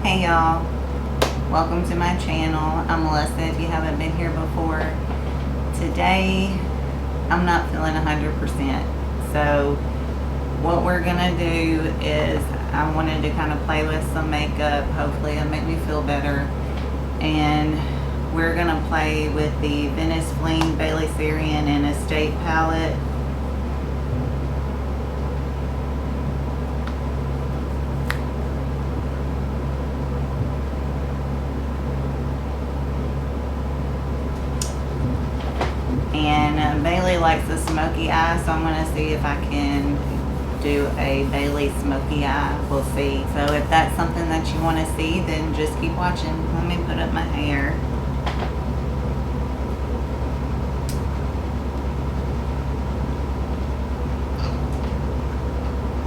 Hey y'all, welcome to my channel. I'm Melissa if you haven't been here before. Today, I'm not feeling 100%. So what we're gonna do is I wanted to kind of play with some makeup. Hopefully it'll make me feel better. And we're gonna play with the Venice Fling Bailey Sarian and Estate palette. And Bailey likes a smoky eye, so I'm going to see if I can do a Bailey smoky eye. We'll see. So if that's something that you want to see, then just keep watching. Let me put up my hair.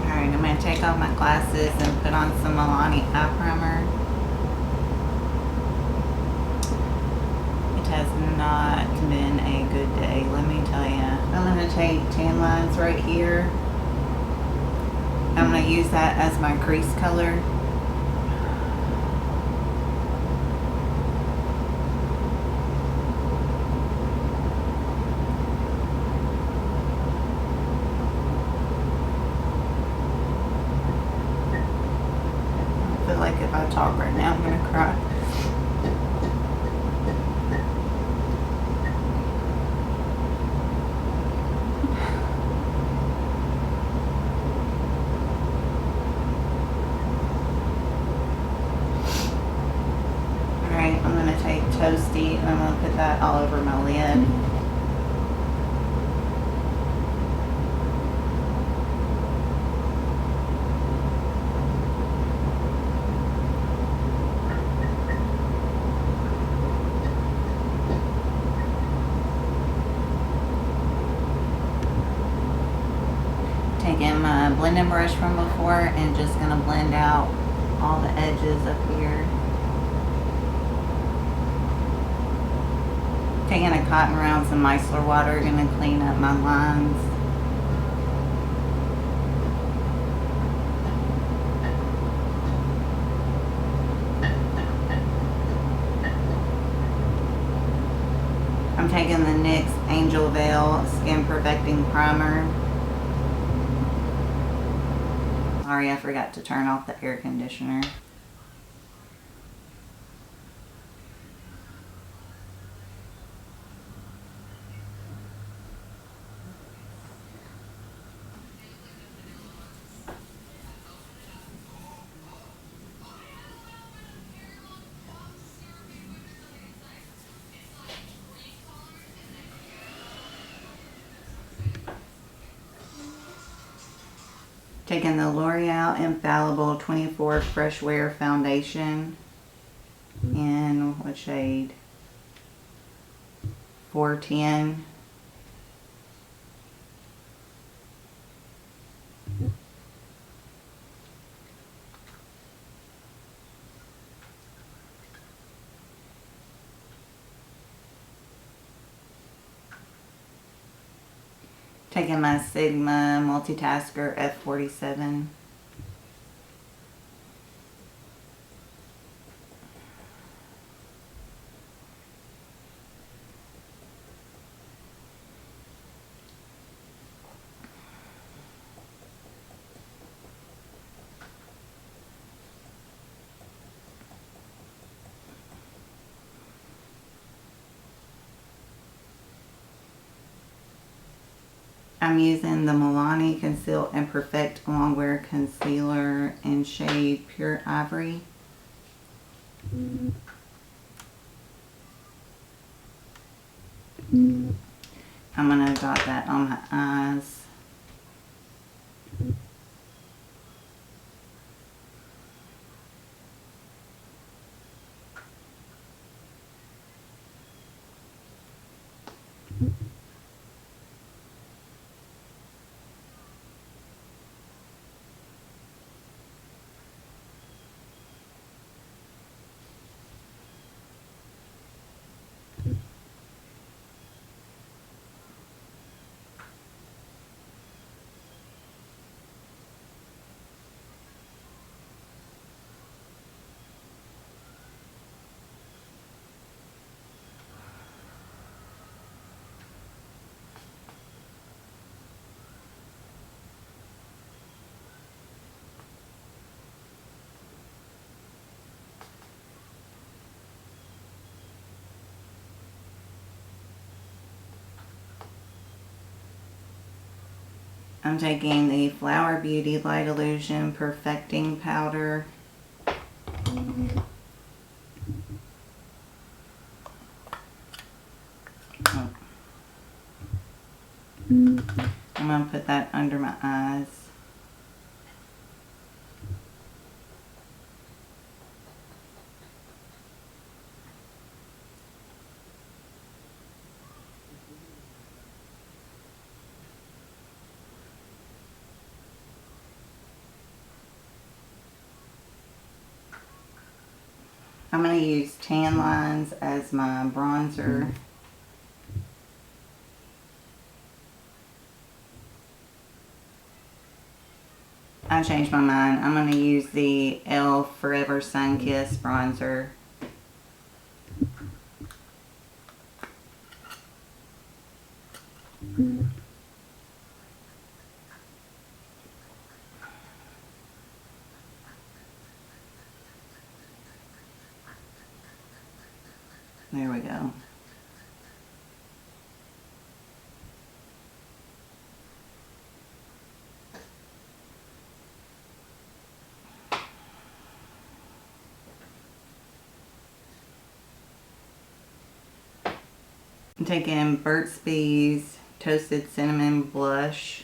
Alright, I'm going to take off my glasses and put on some Milani eye primer. Has not been a good day, let me tell you. I'm going to take tan lines right here. I'm going to use that as my crease color. I feel like if I talk right now, I'm going to cry. I'm going to take Toasty and I'm going to put that all over my lid. Taking my blending brush from before and just going to blend out all the edges up here. Taking a cotton round, some micellar water, going to clean up my lines. I'm taking the NYX Angel Veil Skin Perfecting Primer. Sorry, I forgot to turn off the air conditioner. Taking the L'Oreal Infallible 24 Fresh Wear Foundation in what shade? 410. Taking my Sigma Multitasker F47. I'm using the Milani Conceal and Perfect Longwear Concealer in shade Pure Ivory. I'm going to dot that on my eyes. I'm taking the Flower Beauty Light Illusion Perfecting Powder. I'm going to put that under my eyes. I'm going to use Tan Lines as my bronzer. I changed my mind. I'm going to use the e.l.f. Forever Sun Kiss bronzer. There we go. I'm taking Burt's Bees Toasted Cinnamon Blush.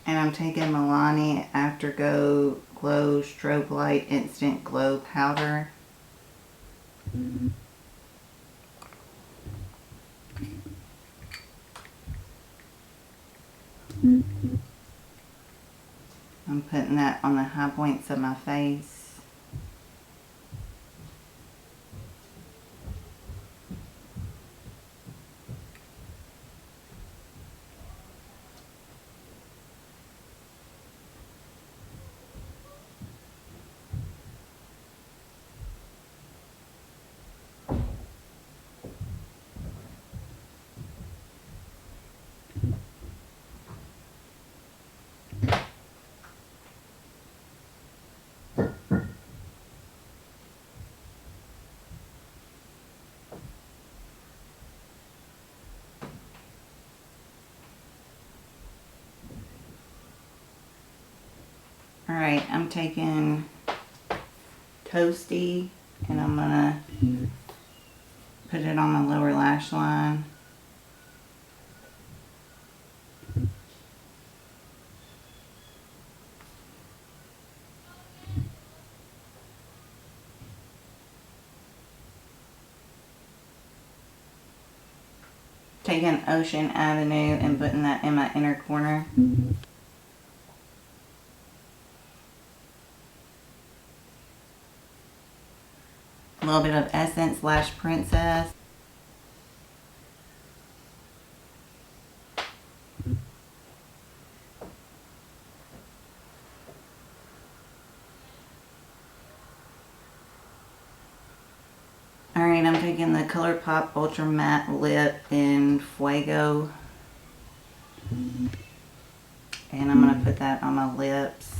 And I'm taking Milani Afterglow Glow Strobe Light Instant Glow Powder. I'm putting that on the high points of my face. Alright, I'm taking Toasty and I'm gonna put it on my lower lash line. Taking Ocean Avenue and putting that in my inner corner. A little bit of Essence Lash Princess. Alright, I'm taking the ColourPop Ultra Matte Lip in Fuego. And I'm going to put that on my lips.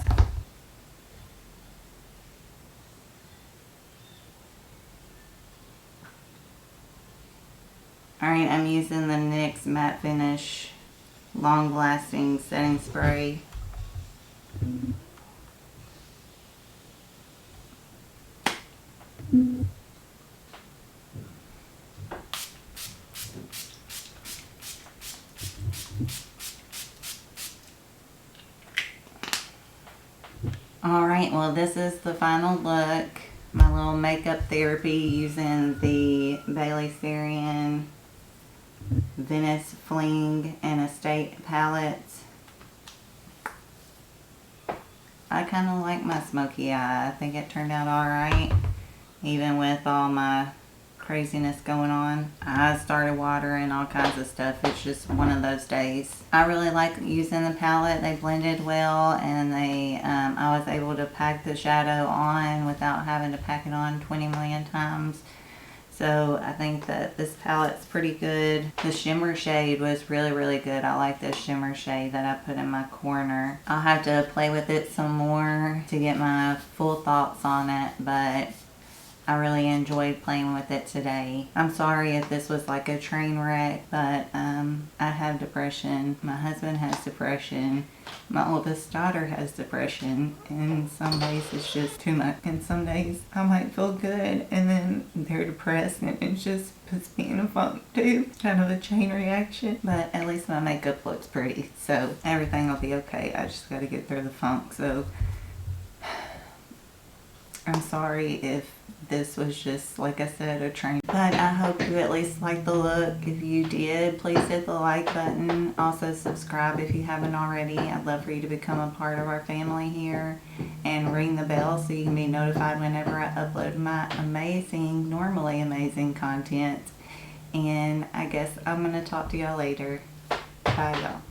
Alright, I'm using the NYX Matte Finish Long Lasting Setting Spray. Alright, well this is the final look. My little makeup therapy using the Bailey Sarian Venice Fling and Estate palettes. I kind of like my smoky eye. I think it turned out alright. Even with all my craziness going on. I started watering, all kinds of stuff. It's just one of those days. I really like using the palette. They blended well, and I was able to pack the shadow on without having to pack it on 20 million times. So I think that this palette's pretty good. The shimmer shade was really, really good. I like this shimmer shade that I put in my corner. I'll have to play with it some more to get my full thoughts on it, but I really enjoyed playing with it today. I'm sorry if this was like a train wreck, but I have depression. My husband has depression. My oldest daughter has depression. And some days it's just too much. And some days I might feel good and then they're depressed and it just puts me in a funk too. Kind of a chain reaction. But at least my makeup looks pretty. So everything will be okay. I just got to get through the funk. So I'm sorry if this was just, like I said, a train. But I hope you at least like the look. If you did, please hit the like button. Also subscribe if you haven't already. I'd love for you to become a part of our family here. And ring the bell so you can be notified whenever I upload my normally amazing content. And I guess I'm going to talk to y'all later. Bye, y'all.